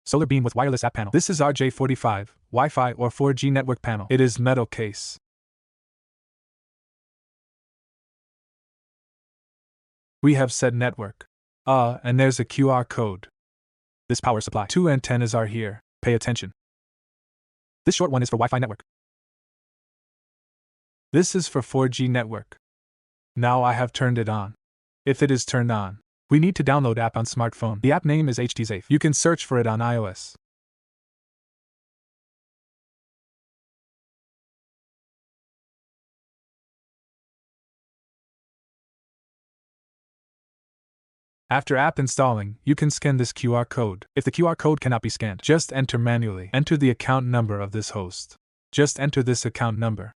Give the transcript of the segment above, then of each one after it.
Solar beam with wireless app panel. This is RJ45, Wi-Fi or 4G network panel. It is metal case. We have said network. And there's a QR code. This power supply. 2 antennas are here. Pay attention. This short one is for Wi-Fi network. This is for 4G network. Now I have turned it on. If it is turned on, we need to download app on smartphone. The app name is HDSafe. You can search for it on iOS. After app installing, you can scan this QR code. If the QR code cannot be scanned, just enter manually. Enter the account number of this host. Just enter this account number.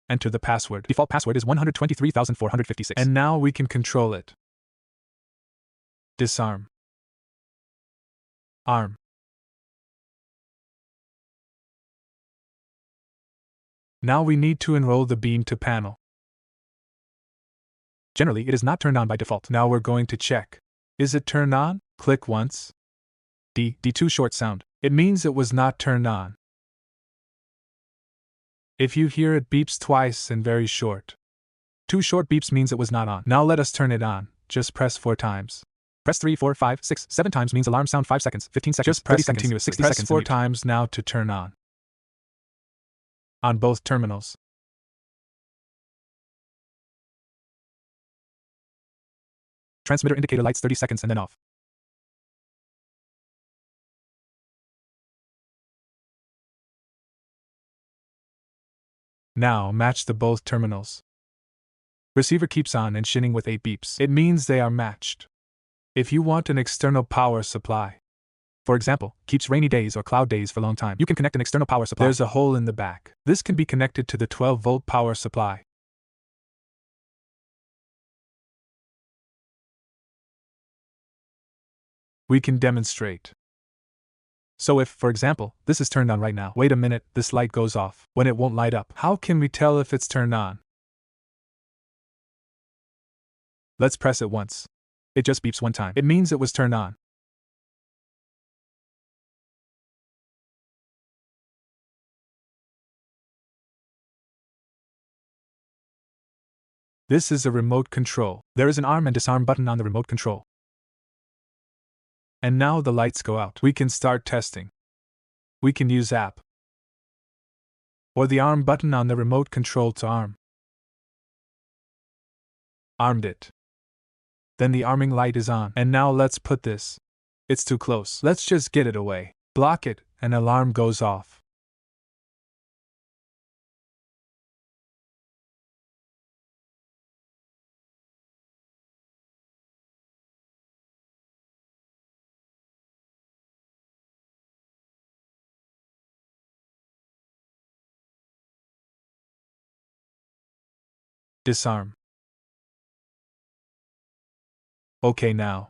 Enter the password. Default password is 123,456. And now we can control it. Disarm. Arm. Now we need to enroll the beam to panel. Generally, it is not turned on by default. Now we're going to check. Is it turned on? Click once. D2 short sound. It means it was not turned on. If you hear it beeps twice and very short. 2 short beeps means it was not on. Now let us turn it on. Just press 4 times. Press 3, 4, 5, 6, 7 times means alarm sound 5 seconds, 15 seconds, just press continuous 60 seconds. Press 4 times now to turn on. On both terminals. Transmitter indicator lights 30 seconds and then off. Now match the both terminals. Receiver keeps on and shining with 8 beeps. It means they are matched. If you want an external power supply, for example, keeps rainy days or cloud days for a long time, you can connect an external power supply. There's a hole in the back. This can be connected to the 12-volt power supply. We can demonstrate. So if, for example, this is turned on right now, wait a minute, this light goes off. When it won't light up, how can we tell if it's turned on? Let's press it once. It just beeps 1 time. It means it was turned on. This is a remote control. There is an arm and disarm button on the remote control. And now the lights go out. We can start testing. We can use app or the arm button on the remote control to arm. Armed it. Then the arming light is on. And now let's put this. It's too close. Let's just get it away. Block it, and alarm goes off. Disarm. Okay, now